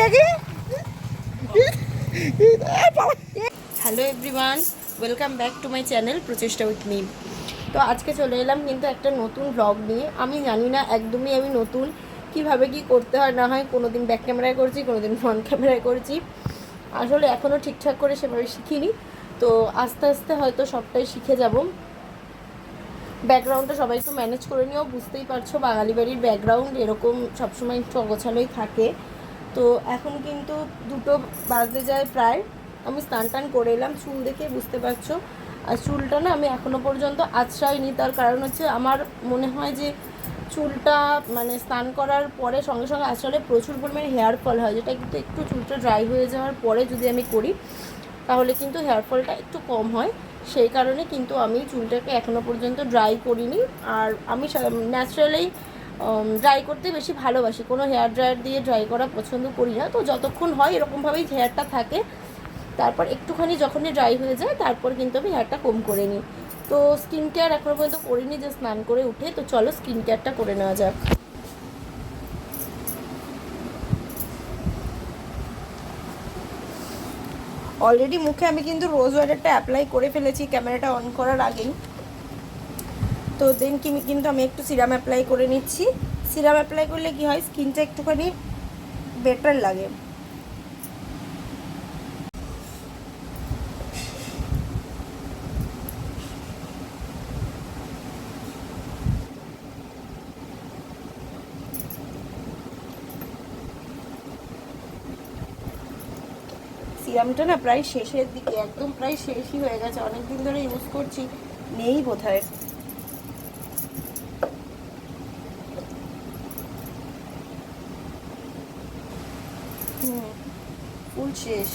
দেখি। Hello everyone, welcome back to my channel প্রচেষ্টা with me. তো আজকে চলে এলাম কিন্তু একটা নতুন ব্লগ নিয়ে। আমি জানি না একদমই আমি নতুন, কিভাবে কি করতে হয় না হয়। কোনো দিন ব্যাক ক্যামেরায় করছি, কোনো দিন ফ্রন্ট ক্যামেরায় করছি। আসলে এখনও ঠিকঠাক করে সেভাবে শিখিনি। তো আস্তে আস্তে হয়তো সবটাই শিখে যাব। ব্যাকগ্রাউন্ডটা সবাই একটু ম্যানেজ করে নিও, বুঝতেই পারছো বাঙালি বাড়ির ব্যাকগ্রাউন্ড এরকম সবসময় একটু অগোছালোই থাকে। তো এখন কিন্তু 2টো বাজতে যায় প্রায়। আমি স্নান টান করে এলাম, চুল দেখে বুঝতে পারছো। আর চুলটা না আমি এখনও পর্যন্ত আঁচড়াইনি, তার কারণ হচ্ছে আমার মনে হয় যে চুলটা মানে স্নান করার পরে সঙ্গে সঙ্গে আঁচড়ালে প্রচুর পরিমাণে হেয়ার ফল হয়, যেটা কিন্তু একটু চুলটা ড্রাই হয়ে যাওয়ার পরে যদি আমি করি তাহলে কিন্তু হেয়ার ফলটা একটু কম হয়। সেই কারণে কিন্তু আমি চুলটাকে এখনও পর্যন্ত ড্রাই করিনি। আর আমি ন্যাচারালি ড্রাই করতে বেশি ভালোবাসি, কোনো হেয়ার ড্রায়ার দিয়ে ড্রাই করা পছন্দ করি না। তো যতক্ষণ হয় এরকমভাবেই হেয়ারটা থাকে, তারপর একটুখানি যখনই ড্রাই হয়ে যায় তারপর কিন্তু আমি হেয়ারটা কম করে নিই। তো স্কিন কেয়ার এখনও পর্যন্ত করিনি, যে স্নান করে উঠে। তো চলো স্কিন কেয়ারটা করে নেওয়া যাক। অলরেডি মুখে আমি কিন্তু রোজ ওয়াটারটা অ্যাপ্লাই করে ফেলেছি ক্যামেরাটা অন করার আগেই। তো দেন কিন্তু আমি একটু সিরাম অ্যাপ্লাই করে নিচ্ছি। সিরাম অ্যাপ্লাই করলে কি হয়, স্কিনটা একটুখানি বেটার লাগে। সিরামটা না প্রায় শেষের দিকে, একদম প্রায় শেষই হয়ে গেছে, অনেকদিন ধরে ইউজ করছি, নেই বোধহয়। ফুল শেষ,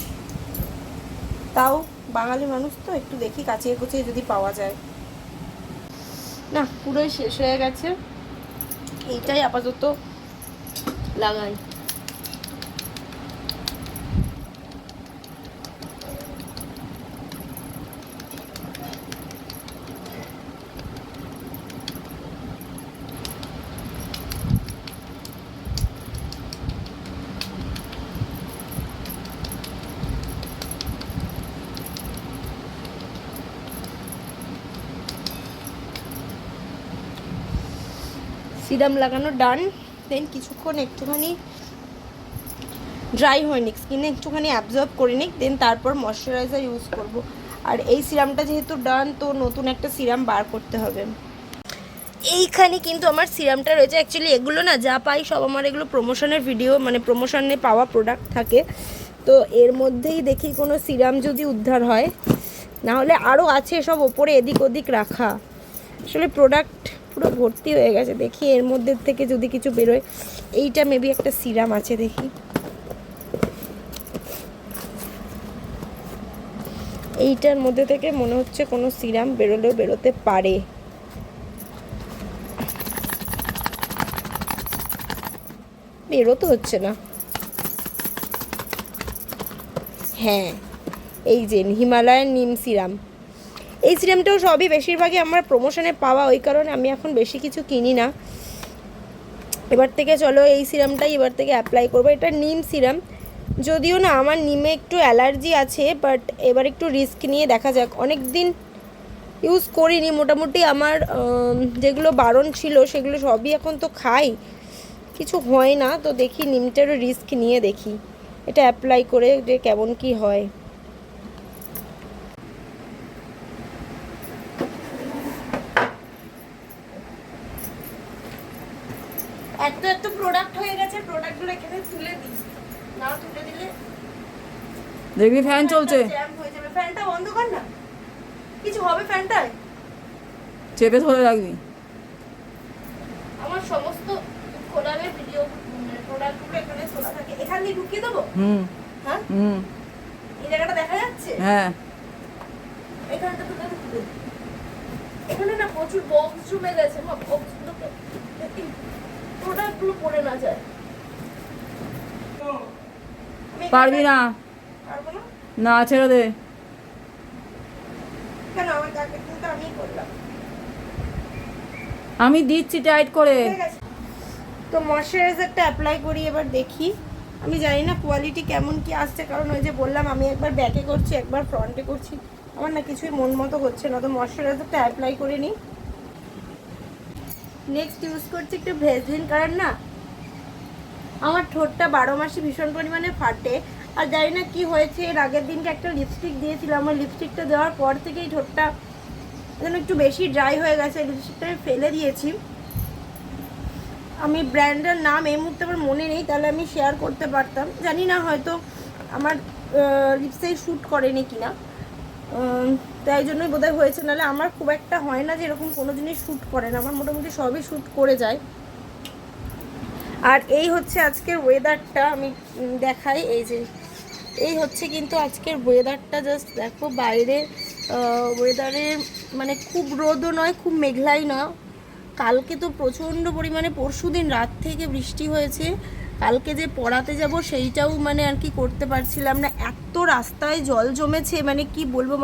তাও বাঙালি মানুষ তো একটু দেখি কাচিয়ে কুচিয়ে যদি পাওয়া যায়। না, পুরোই শেষ হয়ে গেছে, এইটাই আপাতত লাগাই। সিরাম লাগানো ডান। দেন কিছুক্ষণ একটুখানি ড্রাই হয়ে নিক, স্কিনে একটুখানি অ্যাবজর্ব করে নিক, দেন তারপর ময়শ্চারাইজার ইউজ করব। আর এই সিরামটা যেহেতু ডান, তো নতুন একটা সিরাম বার করতে হবে। এইখানে কিন্তু আমার সিরামটা রয়েছে। অ্যাকচুয়ালি এগুলো না যা পাই সব আমার এগুলো প্রমোশনের ভিডিও, মানে প্রমোশনে পাওয়া প্রোডাক্ট থাকে। তো এর মধ্যেই দেখি কোনো সিরাম যদি উদ্ধার হয়, না হলে আরও আছে সব ওপরে এদিক ওদিক রাখা। আসলে প্রোডাক্ট পুরো ভর্তি হয়ে গেছে, দেখি এর মধ্যে থেকে যদি কিছু বেরোয়। এইটা মেবি একটা সিরাম আছে, দেখি। এইটার মধ্যে থেকে মনে হচ্ছে কোনো সিরাম বেরোলেও বেরোতে পারে। বেরোতে হচ্ছে না। হ্যাঁ, এই যে হিমালয়ান নিম সিরাম। এই সিরামটাও সবই বেশিরভাগই আমার প্রমোশনে পাওয়া, ওই কারণে আমি এখন বেশি কিছু কিনি না। এবার থেকে চলো এই সিরামটাই এবার থেকে অ্যাপ্লাই করবো। এটা নিম সিরাম, যদিও না আমার নিমে একটু অ্যালার্জি আছে, বাট এবার একটু রিস্ক নিয়ে দেখা যাক। অনেক দিন ইউজ করিনি, মোটামুটি আমার যেগুলো বারণ ছিল সেগুলো সবই এখন তো খাই, কিছু হয় না। তো দেখি নিমটারও রিস্ক নিয়ে দেখি এটা অ্যাপ্লাই করে যে কেমন কি হয়। এত প্রোডাক্ট হয়ে গেছে, প্রোডাক্টগুলো এখানে তুলে দিই, না তুলে দিলে দেখবি ফ্যান চলছে, জ্যাম হয়ে যাবে। ফ্যানটা বন্ধ কর না, কিছু হবে ফ্যানটায়? চেপে ধরে রাখবি। আমার সমস্ত কোলাবের ভিডিও প্রোডাক্টগুলো এখানে খোলা থাকে, এখানে ঢুকিয়ে দেবো। হ্যাঁ, এই জায়গাটা দেখা যাচ্ছে। হ্যাঁ, এখানটা তো এখানে না প্রচুর বক্স জমে গেছে, বক্সগুলোকে প্রোডাক্টগুলো পড়ে না যায়। পারবি না, পারবো না না ছেড়ে দে। কেন? আমার কাকে কিন্তু আমি করলাম, আমি দিচ্ছি টাইট করে। ঠিক আছে। তো ময়শ্চারাইজারটা অ্যাপ্লাই করি, এবার দেখি আমি জানি না কোয়ালিটি কেমন কি আসছে, কারণ ওই যে বললাম আমি একবার ব্যাকে করছি একবার ফ্রন্টে করছি, আমার না কিছুই মন মতো হচ্ছে না। তো ময়শ্চারাইজারটা অ্যাপ্লাই করে নিই। নেক্সট ইউজ করছি একটু ভেজলিন, কারণ না আমার ঠোঁটটা 12 মাসই ভীষণ পরিমাণে ফাটে। আর জানি না কি হয়েছে, এর আগের দিনকে একটা লিপস্টিক দিয়েছিলাম, আমার লিপস্টিকটা দেওয়ার পর থেকেই ঠোঁটটা যেন একটু বেশি ড্রাই হয়ে গেছে। লিপস্টিকটা আমি ফেলে দিয়েছি। আমি ব্র্যান্ডের নাম এই মুহূর্তে আমার মনে নেই, তাহলে আমি শেয়ার করতে পারতাম। জানি না হয়তো আমার লিপসে শ্যুট করেনি কিনা, তাই জন্যই বোধহয় হয়েছে। নাহলে আমার খুব একটা হয় না যে এরকম কোনো জিনিস শ্যুট করে না, আমার মোটামুটি সবই শ্যুট করে যায়। আর এই হচ্ছে আজকের ওয়েদারটা, আমি দেখাই। এই যে এই হচ্ছে কিন্তু আজকের ওয়েদারটা, জাস্ট দেখো বাইরে ওয়েদারে মানে খুব রোদও নয় খুব মেঘলাই না। কালকে তো প্রচণ্ড পরিমাণে, পরশুদিন রাত থেকে বৃষ্টি হয়েছে। কালকে যে পড়াতে যাব সেইটাও মানে আর কি করতে পারছিলাম না, এত রাস্তায় জল জমেছে মানে কি বলবো।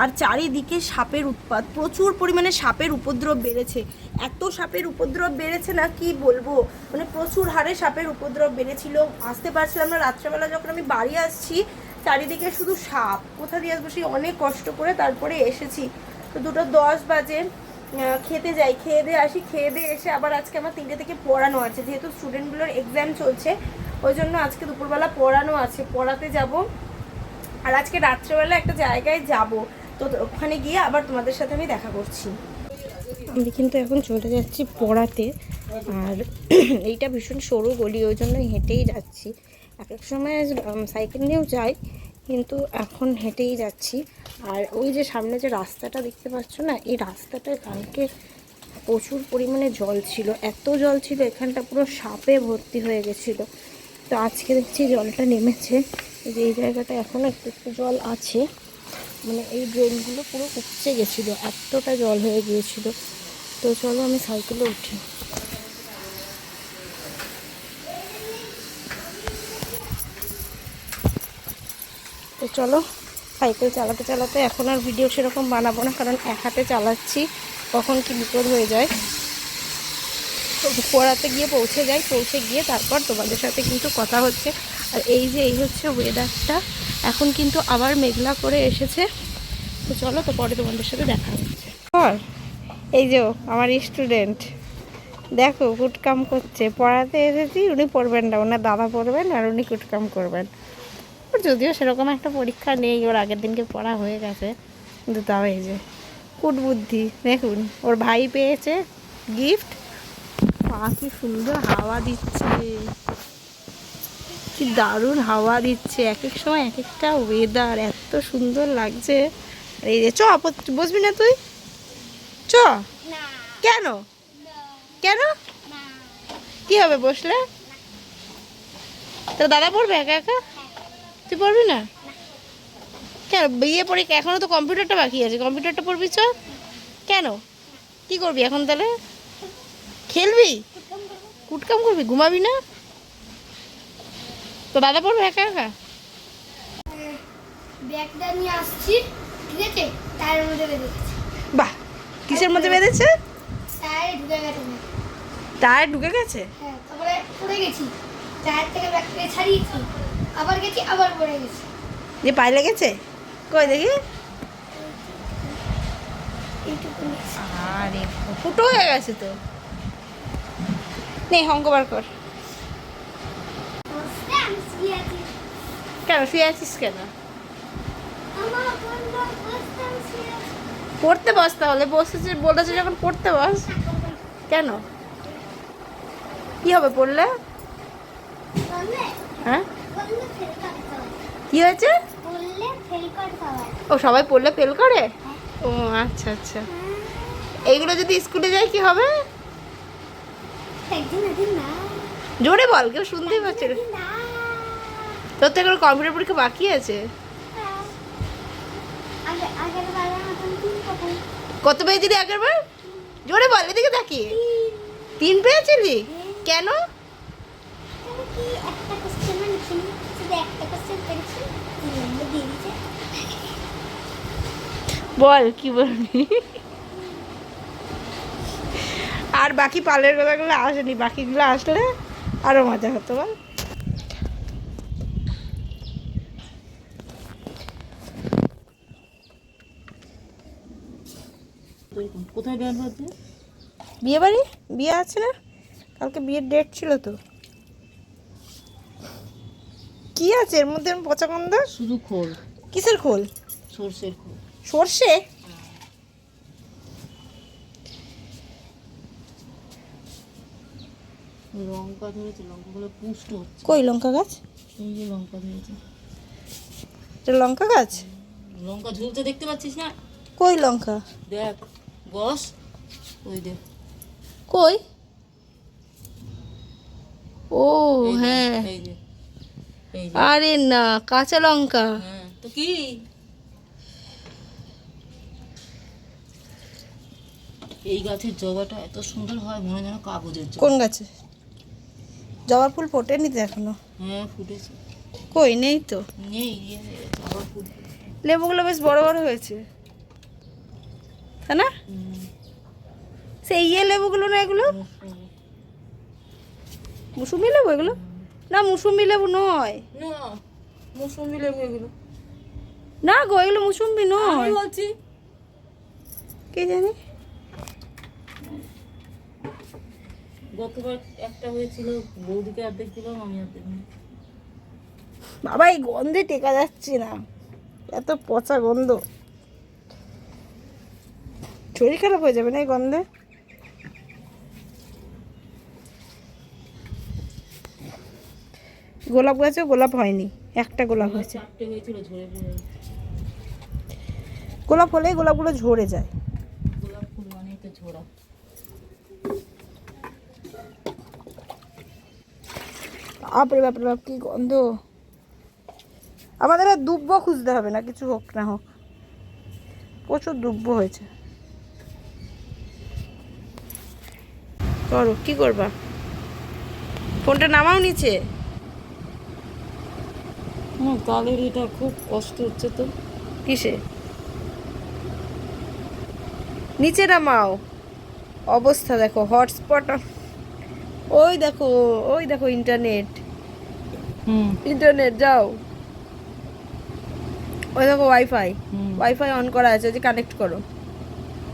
আর চারিদিকে সাপের উৎপাত, প্রচুর পরিমাণে সাপের উপদ্রব বেড়েছে। এত সাপের উপদ্রব বেড়েছে না কি বলবো, মানে প্রচুর হারে সাপের উপদ্রব বেড়েছিল। আসতে পারছিলাম না, রাত্রেবেলা যখন আমি বাড়ি আসছি চারিদিকে শুধু সাপ, কোথা দিয়ে আসবো সেই অনেক কষ্ট করে তারপরে এসেছি। তো 2:10 বাজে, খেতে যাই, খেয়ে দিয়ে আসি, খেয়ে দিয়ে এসে আবার আজকে আমার 3টে থেকে পড়ানো আছে, যেহেতু স্টুডেন্টগুলোর এক্সাম চলছে ওই জন্য আজকে দুপুরবেলা পড়ানো আছে, পড়াতে যাব। আর আজকে রাত্রেবেলা একটা জায়গায় যাব, তো ওখানে গিয়ে আবার তোমাদের সাথে আমি দেখা করছি। আমি কিন্তু এখন চলে যাচ্ছি পড়াতে। আর এইটা ভীষণ সরু গলি, ওই জন্য হেঁটেই যাচ্ছি। এক এক সময় সাইকেল নিয়েও যাই, কিন্তু এখন হেঁটেই যাচ্ছি। আর ওই যে সামনে যে রাস্তাটা দেখতে পাচ্ছ না, এই রাস্তাটায় কালকে প্রচুর পরিমাণে জল ছিল, এত জল ছিল এখানটা পুরো সাপে ভর্তি হয়ে গেছিলো। তো আজকে দেখছি জলটা নেমেছে, যে এই জায়গাটা এখনও একটু একটু জল আছে, মানে এই ড্রেনগুলো পুরো উপচে গেছিলো, এতটা জল হয়ে গিয়েছিল। তো চলো আমি সাইকেলে উঠি। তো চলো সাইকেল চালাতে চালাতে, এখন আর ভিডিও সেরকম বানাবো না, কারণ এক হাতে চালাচ্ছি, কখন কি বিপদ হয়ে যায়। পড়াতে গিয়ে পৌঁছে যাই, পৌঁছে গিয়ে তারপর তোমাদের সাথে কিন্তু কথা হচ্ছে। আর এই যে এই হচ্ছে ওয়েদারটা, এখন কিন্তু আবার মেঘলা করে এসেছে। তো চলো, তো পরে তোমাদের সাথে দেখা হচ্ছে। এই যে আমার স্টুডেন্ট দেখো কুটকাম করছে, পড়াতে এসেছি, উনি পড়বেন না, ওনার দাদা পড়বেন আর উনি কুটকাম করবেন। ওর যদিও সেরকম একটা পরীক্ষা নেই, ওর আগের দিনকে পড়া হয়ে গেছে, কিন্তু তাও এই যে কুট বুদ্ধি দেখুন। ওর ভাই পেয়েছে গিফট, কি সুন্দর হাওয়া দিচ্ছে, কি দারুণ হাওয়া দিচ্ছে, এক এক সময় এক একটা ওয়েদার এত সুন্দর লাগছে। এই যে চ বসবি না তুই, চ। কেন কেন কি হবে বসলে? তোর দাদা পড়বে একা একা, তুই পড়বি না কেন? বিয়ে পরীক্ষা এখনো তো, কম্পিউটারটা বাকি আছে, কম্পিউটারটা পড়বি চ। কেন কি করবি এখন তাহলে? খেলবি, কুটকাম করবি, ঘুমাবি না? তো দাদা পড়বে একা একা? ব্যাগটা নিয়ে আসছি, ঠিক আছে, টায়ারের মধ্যে বেঁধেছি। বাহ, কিসের মধ্যে বেঁধেছে? টায়ারে ঢুকে গেছে। টায়ার ঢুকে গেছে? হ্যাঁ, তারপরে পড়ে গেছি, টায়ার থেকে ব্যাগটাকে ছাড়িয়েছি, আবার গেছি, আবার পড়ে গেছি। যে পায়ে লেগেছে? কই দেখি। এইটুকুনি। আরে ফুটো হয়ে গেছে তো। নে অঙ্ক বার কর। বসতে আমি শুয়ে আছি। কেন শুয়ে আছিস কেন? আমার বন্ধু বসতে আমি শুয়ে আছি। পড়তে বস তাহলে, বসেছে বলেছে যখন পড়তে বস। কেন কি হবে পড়লে? বললে হ্যাঁ বললে ফেল করতে হয়। কি হয়েছে? বললে ফেল করতে হয়। ও সবাই পড়লে ফেল করে? ও আচ্ছা আচ্ছা। এইগুলো যদি স্কুলে যায় কি হবে? একদিন একদিন না। জোরে বল, কেউ শুনতেই পাচ্ছে না। না। তোর তো এখন কম্পিউটার পরীক্ষা বাকি আছে। আগে আগের বারের মতন 3 পাবো। কত পেয়েছিলি আগের বার? জোরে বল, এদিকে তাকিয়ে। 3 পেয়েছিলি? কেন? আমি কি একটা কোশ্চেন লিখিনি, শুধু একটা কোশ্চেন পেয়েছি, 3 নম্বর দিয়ে দিয়েছে। বল কি বলবি? আর বাকি পালের কথাগুলো আসেনি, বাকিগুলো আসলে আরো মজা হতো। বল দেখুন কোথায় ব্যান্ড বাজছে? বিয়ে বাড়ি? বিয়ে আছে না? কালকে বিয়ের ডেট ছিল তো। কি আছে এর মধ্যে পচা গন্ধ? শুধু খোল, কিসের খোল? সর্ষের খোল। সর্ষে? লঙ্কা ধরেছে, লঙ্কাগুলো পুষ্ট হচ্ছে। কই লঙ্কা গাছ? এই যে লঙ্কা ধরেছে, এটা লঙ্কা গাছ? লঙ্কা ঝুলতে দেখতে পাচ্ছিস না? কই লঙ্কা? দেখ বস, ওই দেখ। কই? ও এই দেখ, হ্যাঁ, এই যে, এই যে। আরে না, কাঁচা লঙ্কা। হ্যাঁ তো কি? এই গাছের জবাটা এত সুন্দর হয়, মনে যেন কাগজের জবা। কোন গাছে? জবা ফুল ফোটেনি তো এখনো? হ্যাঁ ফুটেছে। কই নেই তো। নেই, জবা ফুল। লেবুগুলো বেশ বড় বড় হয়েছে, তাই না? সেই লেবুগুলো না এগুলো? মুসুম্বি লেবু এগুলো? না মুসুম্বি লেবু নয়। না মৌসুমি লেবু এগুলো। না গো, এগুলো মুসুম্বি নয়। আমি বলছি কে জানি। গতবার একটা হয়েছিল, বৌদিকে অর্ধেক দিলাম, আমি অর্ধেক নিই। বাবা এই গন্ধে টেকা যাচ্ছে না, এত পচা গন্ধ। শরীর খারাপ হয়ে যাবে না এই গন্ধে। গোলাপ গাছেও গোলাপ হয়নি, একটা গোলাপ হয়েছে। চারটে হয়েছিল, ঝরে পড়ে। গোলাপ হলেই গোলাপগুলো ঝরে যায়। গোলাপ ফুল মানে তো ঝোড়া। বাপরে বাপরে বাপ, কি গন্ধ। আমাদের আর দুব্ব খুঁজতে হবে না, কিছু হোক না হোক, প্রচুর দুব্ব হয়েছে। করো, কি করবা? ফোনটা নামাও নিচে। কালের এটা খুব কষ্ট হচ্ছে তো। কিসে? নিচে নামাও। অবস্থা দেখো, হটস্পট। ওই দেখো, ওই দেখো ইন্টারনেট, ইন্টারনেট যাও। ওই দেখো ওয়াইফাই, ওয়াইফাই অন করা আছে, ওই যে কানেক্ট করো।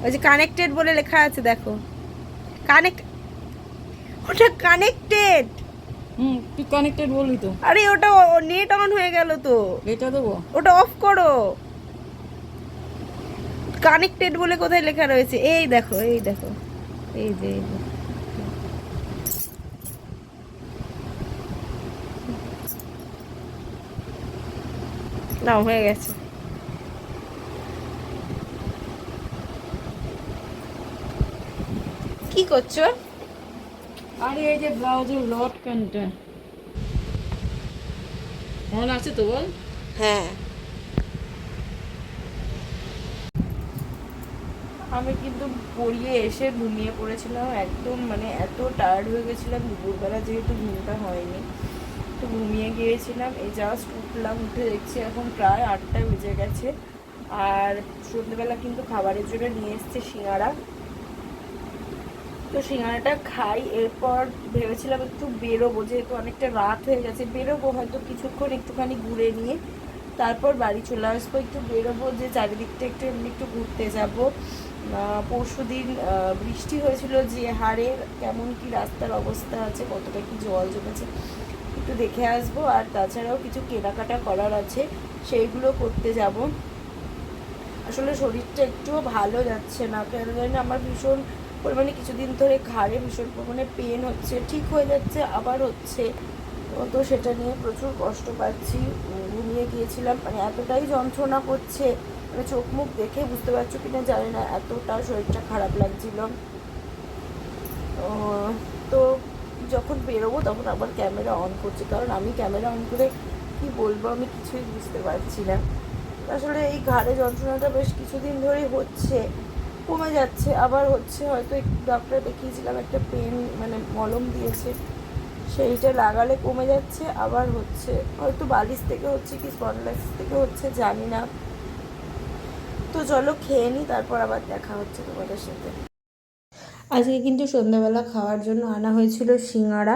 ওই যে কানেক্টেড বলে লেখা আছে দেখো, কানেক্ট, ওটা কানেক্টেড। তুই কানেক্টেড বললি তো। আরে ওটা নেট অন হয়ে গেল তো। এটা দেবো? ওটা অফ করো। কানেক্টেড বলে কোথায় লেখা রয়েছে? এই দেখো, এই দেখো, এই যে, এই যে। নাও, হয়ে গেছে। কি করছো? আরে এই যে ব্লাউজের লট প্যান্টটা মনে আছে তো, বল। হ্যাঁ, আমি কিন্তু পড়িয়ে এসে ঘুমিয়ে পড়েছিলাম একদম, মানে এত টায়ার্ড হয়ে গেছিলাম দুপুরবেলা, যেহেতু ঘুমটা হয়নি তো ঘুমিয়ে গিয়েছিলাম। এই জাস্ট উঠলাম, উঠে দেখছি এখন প্রায় 8টা বেজে গেছে। আর সন্ধ্যেবেলা কিন্তু খাবারের জন্য নিয়ে এসছে সিঙ্গাড়া, তো সিঙ্গাড়াটা খাই। এরপর ভেবেছিলাম একটু বেরোবো, যেহেতু অনেকটা রাত হয়ে গেছে, বেরোবো হয়তো কিছুক্ষণ একটুখানি ঘুরে নিয়ে তারপর বাড়ি চলে আসবো। একটু বেরোবো, যে চারিদিকটা একটু এমনি একটু ঘুরতে যাব। পরশুদিন বৃষ্টি হয়েছিল, যে হারে কেমন কি রাস্তার অবস্থা আছে, কতটা কি জল জমেছে একটু দেখে আসবো। আর তাছাড়াও কিছু কেনাকাটা করার আছে, সেইগুলো করতে যাব। আসলে শরীরটা একটুও ভালো যাচ্ছে না, কেন জানি না, আমার ভীষণ পরিমাণে কিছুদিন ধরে ঘাড়ে ভীষণ পরিমাণে পেন হচ্ছে, ঠিক হয়ে যাচ্ছে আবার হচ্ছে। তো সেটা নিয়ে প্রচুর কষ্ট পাচ্ছি। ঘুমিয়ে গিয়েছিলাম, মানে এতটাই যন্ত্রণা করছে, মানে চোখ মুখ দেখে বুঝতে পারছো কিনা জানি না, এতটা শরীরটা খারাপ লাগছিল। তো যখন বেরোবো তখন আবার ক্যামেরা অন করছি, কারণ আমি ক্যামেরা অন করে কি বলবো আমি কিছুই বুঝতে পারছি না। আসলে এই ঘাড়ে যন্ত্রণাটা বেশ কিছুদিন ধরেই হচ্ছে, কমে যাচ্ছে আবার হচ্ছে। হয়তো ডক্টর দেখিয়েছিলাম, একটা পেন মানে মলম দিয়েছে, সেইটা লাগালে কমে যাচ্ছে, আবার হচ্ছে। হয়তো বালিশ থেকে হচ্ছে কি স্পন্ডলাইটিস থেকে হচ্ছে, জানি না। তো চলো খেয়ে নিই, তারপর আবার দেখা হচ্ছে তোমাদের সাথে। আজকে কিন্তু সন্ধ্যাবেলা খাওয়ার জন্য আনা হয়েছিল সিঙ্গাড়া,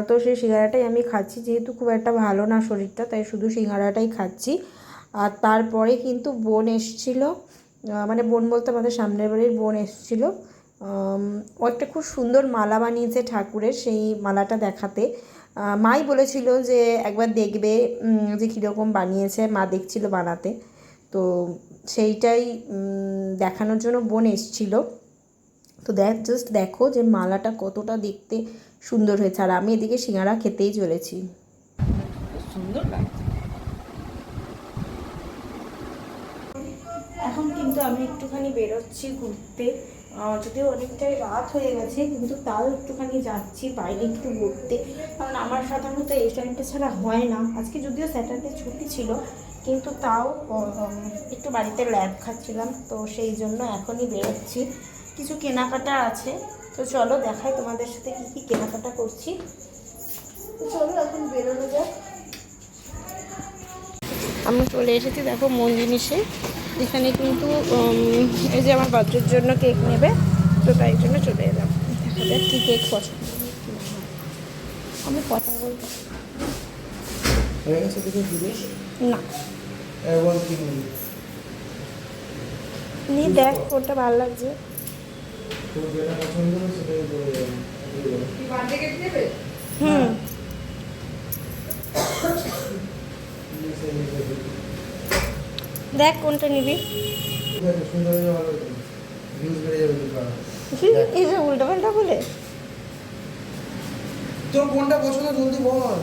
তো সেই সিঙ্গাড়াটাই আমি খাচ্ছি, যেহেতু খুব একটা ভালো না শরীরটা, তাই শুধু সিঙ্গাড়াটাই খাচ্ছি। আর তারপরে কিন্তু বোন এসেছিলো, মানে বোন বলতে আমাদের সামনের বাড়ির বোন এসেছিলো। ও একটা খুব সুন্দর মালা বানিয়েছে ঠাকুরের, সেই মালাটা দেখাতে। মাই বলেছিল যে একবার দেখবে যে কীরকম বানিয়েছে, মা দেখছিল বানাতে, তো সেইটাই দেখানোর জন্য বোন এসেছিলো। তো জাস্ট দেখো যে মালাটা কতটা দেখতে সুন্দর হয়েছে, আর আমি এদিকে সিঙ্গারা খেতেই চলেছি। সুন্দর লাগছে। এখন কিন্তু আমি একটুখানি বেরোচ্ছি ঘুরতে, যদিও অনেকটাই রাত হয়ে গেছে, কিন্তু তাও একটুখানি যাচ্ছি বাইরে একটু ঘুরতে, কারণ আমার সাধারণত এই টাইমটা ছাড়া হয় না। আজকে যদিও স্যাটারডে ছুটি ছিল, কিন্তু তাও একটু বাড়িতে ল্যাব খাচ্ছিলাম, তো সেই জন্য এখনই বেরোচ্ছি। কিছু কেনাকাটা আছে, তো চলো দেখাই তোমাদের সাথে কী কী কেনাকাটা করছি। তো চলো এখন বেরোনো যাক। আমি চলে এসেছি দেখো মন জিনিসে। এখানে কিন্তু এই যে আমার বাচ্চার জন্য কেক নেবে, তো তাই জন্য চলে এলাম। দেখা যাক কী কেক পছন্দ। আমি কথা বলবো না, নি দেখ কোনটা ভালো লাগছে। হুম, দেখ কোনটা নিবি। এই যে উল্টা পাল্টা বলে, তোর কোনটা পছন্দ জলদি বল।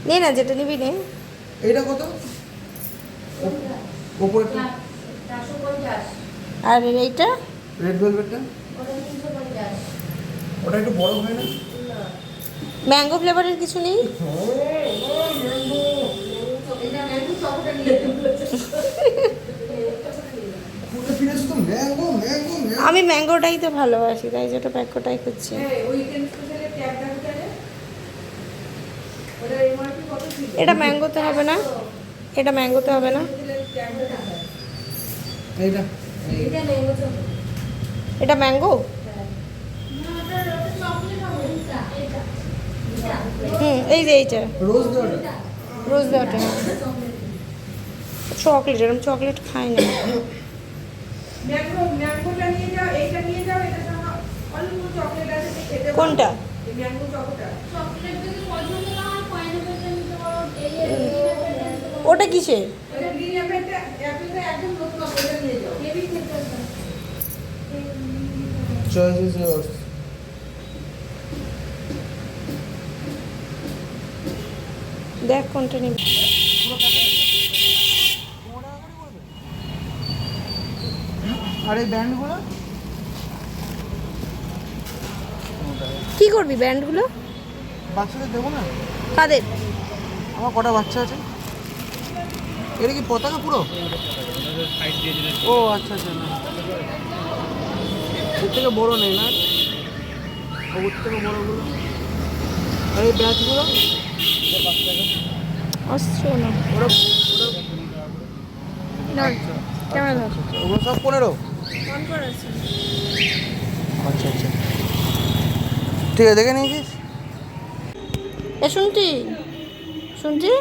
নে না যেটা নিবি নে। এইটা কত? উপরে আর এইটা রেড ভেলভেটটা ওটা একটু বড় হয় না? ম্যাঙ্গো ফ্লেভারের কিছু নেই? আমি ম্যাঙ্গোটাই তো ভালোবাসি, তাই যেটা ম্যাঙ্গোটাই খুঁজছি। এটা ম্যাঙ্গোতে হবে না, এটা ম্যাঙ্গোতে হবে না, এইটা এটা ম্যাঙ্গো। এই যে এইটা রোজ দেওয়াটা রোজ দেওয়াটা চকলেট, এরকম চকলেট খাই না। কোনটা? ওটা কিসের? Choice is years. দেখ কোনটা নিবি। আর এই ব্যান্ডগুলো কি করবি ব্যান্ডগুলো? বাচ্চাদের দেবো না? কাদের? আমার কটা বাচ্চা আছে। এটা কি পতাকা পুরো? ও আচ্ছা আচ্ছা, না ওর থেকে বড় নেই না, ওর থেকে বড়গুলো। আর এই ব্যাচগুলো আসছো না ওরা কেমন ধর ওগুলো সব 15। ফোন করেছে। আচ্ছা আচ্ছা, ঠিক আছে, দেখে নিয়েছিস? এ শুনছি শুনছি,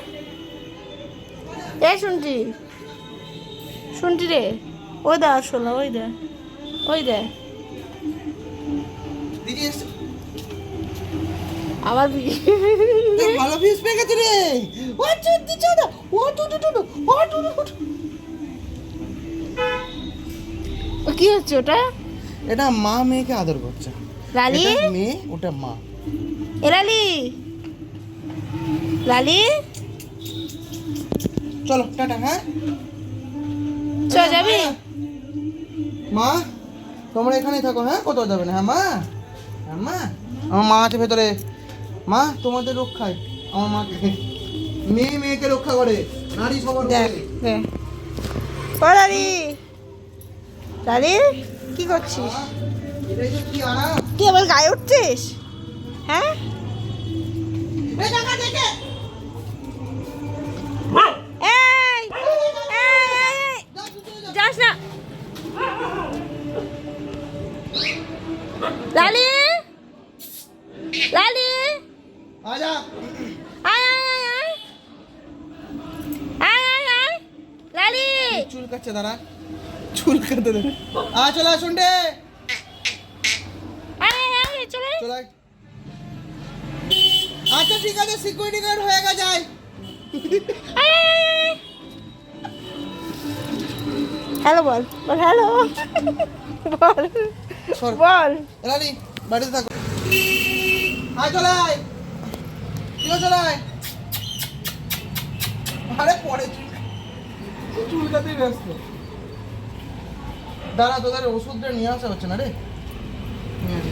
এ শুনছি শুনছি রে। ওই দা আসলো, ওই দে ওই দে দিদি এসছে। আমার ভালো ফিস পেয়ে গেছে রে। ও চুদি চুদা, ও টুটু টুটু, ও টুটু টুটু। কি হচ্ছে ওটা? এটা মা মেয়েকে আদর করছে। লালি, এটা মেয়ে, ওটা মা। এ লালি, লালি চলো টাটা। হ্যাঁ চল যাবি? মা তোমরা এখানেই থাকো, হ্যাঁ কোথাও যাবে না। হ্যাঁ মা, হ্যাঁ মা, আমার মা আছে ভেতরে। মা তোমাদের রক্ষায়, আমার মা মেয়ে মেয়েকে রক্ষা করে, নারী সবার দেখ দেখ ও লালি, লালি কি করছিস? এটাই তো কি আরাম। কি আবার গায়ে উঠছিস? হ্যাঁ এই দেখা দেখে এই যাস না লালি, লালি আজা। আয় আয় আয় আয় আয় আয় আয় লালি চুল কাটছে দাঁড়া। চুল কাটতে দে চলে আসুন রে চলে চলে আয়। আচ্ছা ঠিক আছে সিকিউরিটি গার্ড হয়ে গেছে যাই হ্যালো বল বল হ্যালো বল সর বল রানি বাড়িতে থাকো চলে আয় তুইও চলে আয় আরে পরে চুল কাটতেই ব্যস্ত দাঁড়া তোদের ওষুধটা নিয়ে আসা হচ্ছে না রে নিয়ে আসি।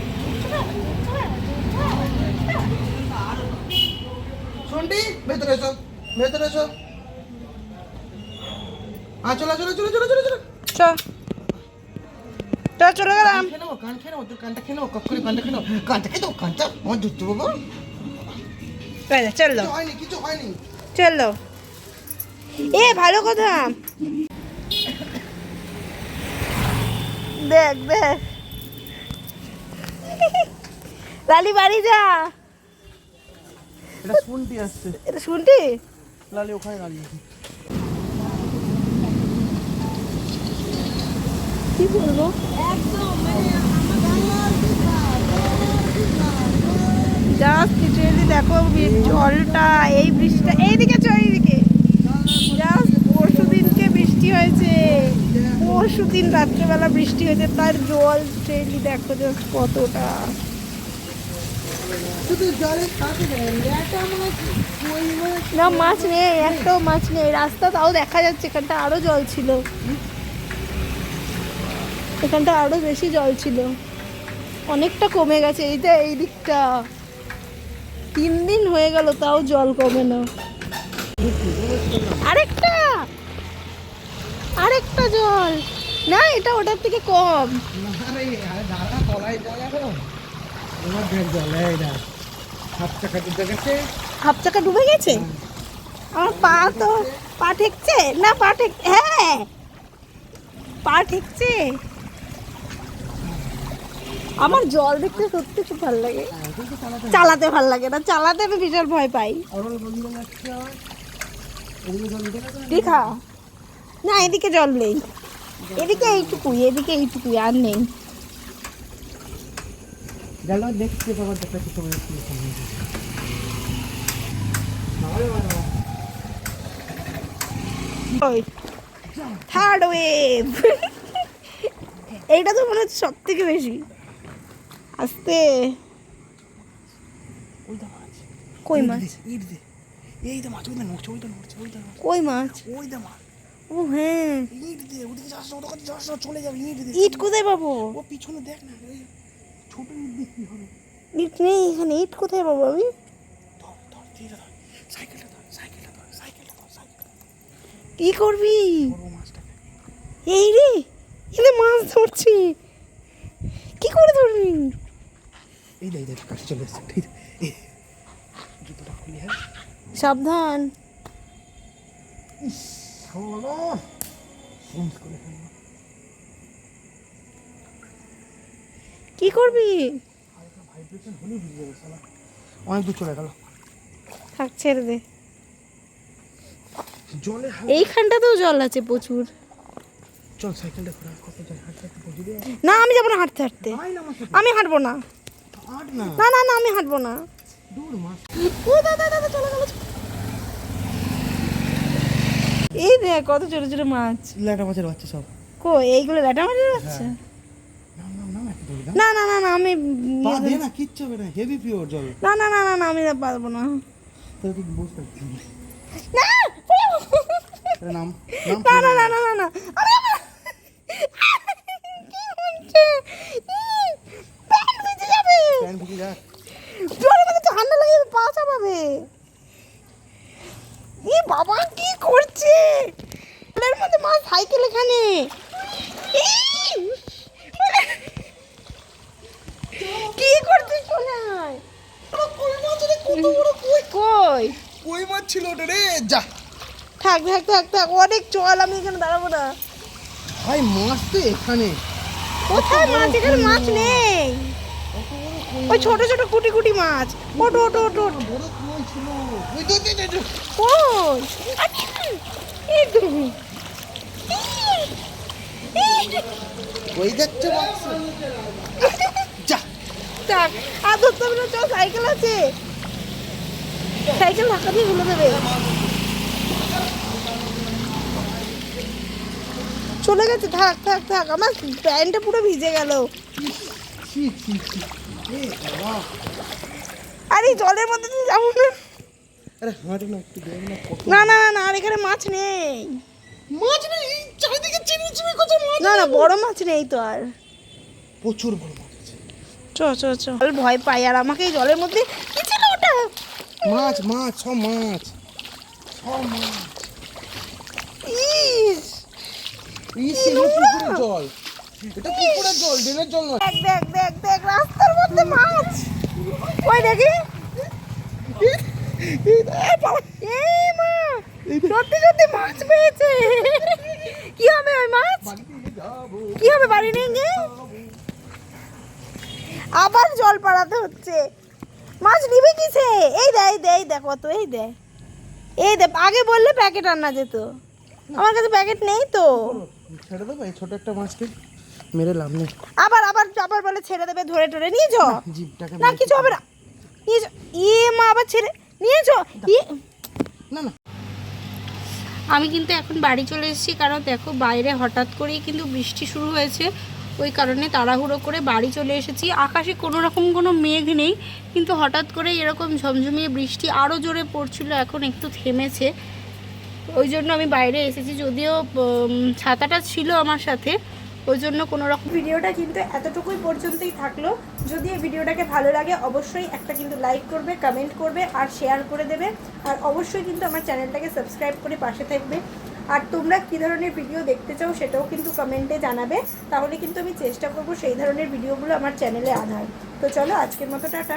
শুনটি ভেতরে এসো ভেতরে এসো চলো চলো চলো চলো চলো চলো চলে গেলাম কান খেয়ে নেবো তোর কানটা খেয়ে নেবো কক্ষরে কানটা খেয়ে নেবো কানটা খেয়ে দেবো কানটা আমার ধরতে বাবা চললো কিছু হয়নি চললো এ ভালো কথা দেখ দেখ লালি বাড়ি যা এটা শুনটি আসছে এটা শুনতি লালি ওখানে দাঁড়িয়ে কি বলবো জাস্ট লিটারেলি দেখো জলটা এই বৃষ্টিটা এইদিকে চল এইদিকে জাস্ট পরশু দিনকে বৃষ্টি হয়েছে পরশু দিন রাত্রেবেলা বৃষ্টি হয়েছে তার জল ট্রেলি দেখো জাস্ট কতটা শুধু জলের সাথে না মাছ নেই একটাও মাছ নেই রাস্তা তাও দেখা যাচ্ছে এখানটা আরো জল ছিল এখানটা আরো বেশি জল ছিল অনেকটা কমে গেছে এইটা এই দিকটা 3 দিন হয়ে গেল তাও জল কমে না আরেকটা আরেকটা জল না এটা ওটার থেকে কম হাফ চাকা ডুবে গেছে আমার পা ঠেকছে না হ্যাঁ পা ঠেকছে আমার জল দেখতে সত্যি খুব ভালো লাগে চালাতে ভালো লাগে না চালাতে আমি বিশাল ভয় পাই দীঘা না এদিকে জল নেই এদিকে এইটুকুই আর নেই দেখতে পাবার দেখা কিছু থার্ড ওয়েভ এইটা তো মনে হচ্ছে সব থেকে বেশি আস্তে কই মাছ এই তো মাছ ওই নড়ছে ওই তো নড়ছে ওই তো কই মাছ ওই তো মাছ ও হ্যাঁ ইট দে ওদিকে যাস ওদের কাছে যাস চলে যাবে ইট দে ইট কোথায় পাবো ও পিছনে দেখ না ওই ছোট ইট দিয়ে কি হবে ইট নেই এখানে ইট কোথায় পাবো আমি ধর ধর ধীরে ধর সাইকেলটা ধর সাইকেলটা ধর সাইকেলটা ধর সাইকেলটা কি করবি বড় মাছটাকে এই রে এলে মাছ ধরছি কি করে ধরবি এই দেখ কাছে চলে এসছে ঠিক এই জুতোটা খুলি হ্যাঁ সাবধান হলো সুমস করে ফেললো কি করবি হালকা ভাইব্রেশন হলেই বুঝে যাবে শালা অনেক দূর চলে গেল থাক ছেড়ে দে জলে এইখানটাতেও জল আছে প্রচুর চল সাইকেলটা ঘোরা কত যায় হাঁটতে হাঁটতে পৌঁছে দিয়ে না আমি যাবো না হাঁটতে হাঁটতে আয় না আমার সাথে আমি হাঁটবো না হাঁট না না না না আমি হাঁটবো না দূর মাছ ও দাদা দাদা চলে গেল এই দেখ কত ছোট ছোট মাছ ল্যাটা মাছের বাচ্চা সব কই এইগুলো ল্যাটা মাছের বাচ্চা না একটা ধরে দাও না না না না আমি পা দে না কিচ্ছু হবে না হেভি পিওর জল না না না না না আমি পারবো না তোর কি বুঝতে পারছিস না নাম না না না না না না কি হচ্ছে প্যান্ট ভিজে যাবে প্যান্ট ভিজে যা জলের মধ্যে ঠান্ডা লাগে পা চাপাবে এই বাবা কি করছে জলের মধ্যে মা সাইকেল এখানে কি করছিস চলে আয় কই কই মাছ ছিল ওটা রে যা থাক থাক থাক থাক অনেক চল আমি এখানে দাঁড়াবো না ভাই মাছ তো এখানে কোথায় মাছ এখানে মাছ নেই ওই ছোট ছোট কুটি কুটি মাছ ওটো ওটো ওটো বড় কই ছিল ওই তো কই এই তো ওই যাচ্ছে বাক্স যা থাক আর ধরতে হবে না, চল সাইকেল আছে, সাইকেল ধাক্কা দিয়ে ঘুরে দেবে। চলে গেছে, থাক থাক থাক, আমার প্যান্টটা পুরো ভিজে গেল। ছি ছি ছি এ বাবা আরে জলের মধ্যে তো যাবো না। আরে হাঁটে না একটু দেখ না কত না না না, আর এখানে মাছ নেই। মাছ নেই চারিদিকে চিনি কোথায় মাছ না না, বড় মাছ নেই তো আর। প্রচুর বড় মাছ আছে চ চ চ, ভয় পাই আর আমাকে এই জলের মধ্যে কি ছিল ওটা? মাছ মাছ সব মাছ ইস, ইস এগুলো পুকুরের জল, এটা পুকুরের জল, ড্রেনের জল নয়। দেখ দেখ দেখ দেখ, রাস্তার মধ্যে মাছ। ওই দেখি, এই মা, সত্যি সত্যি মাছ পেয়েছে। কি হবে ওই মাছ? কি হবে বাড়ি নিয়ে গিয়ে? আবার জল পাড়াতে হচ্ছে। মাছ নিবি কিসে? এই দে এই দে এই দে কত, এই দে এই দে। আগে বললে প্যাকেট আনা যেত, আমার কাছে প্যাকেট নেই তো। ছেড়ে দেবো এই ছোট একটা মাছকে, মেরে লাভ নেই। আবার আবার আবার বলে ছেড়ে দেবে, ধরে টরে নিয়ে যাও। জিভটাকে না কিছু হবে না, নিয়ে যাও। মা আবার ছেড়ে নিয়ে যাও। না না আমি কিন্তু এখন বাড়ি চলে এসেছি, কারণ দেখো বাইরে হঠাৎ করেই কিন্তু বৃষ্টি শুরু হয়েছে, ওই কারণে তাড়াহুড়ো করে বাড়ি চলে এসেছি। আকাশে কোনো রকম কোনো মেঘ নেই, কিন্তু হঠাৎ করে এরকম ঝমঝমিয়ে বৃষ্টি আরও জোরে পড়ছিল, এখন একটু থেমেছে, ওই জন্য আমি বাইরে এসেছি। যদিও ছাতাটা ছিল আমার সাথে, ওই জন্য কোনো রকম। ভিডিওটা কিন্তু এতটুকুই পর্যন্তই থাকলো। যদি এই ভিডিওটাকে ভালো লাগে অবশ্যই একটা কিন্তু লাইক করবে, কমেন্ট করবে আর শেয়ার করে দেবে। আর অবশ্যই কিন্তু আমার চ্যানেলটাকে সাবস্ক্রাইব করে পাশে থাকবে। আর তোমরা কী ধরনের ভিডিও দেখতে চাও সেটাও কিন্তু কমেন্টে জানাবে, তাহলে কিন্তু আমি চেষ্টা করব সেই ধরনের ভিডিওগুলো আমার চ্যানেলে আনার। তো চলো আজকের মতো টাটা।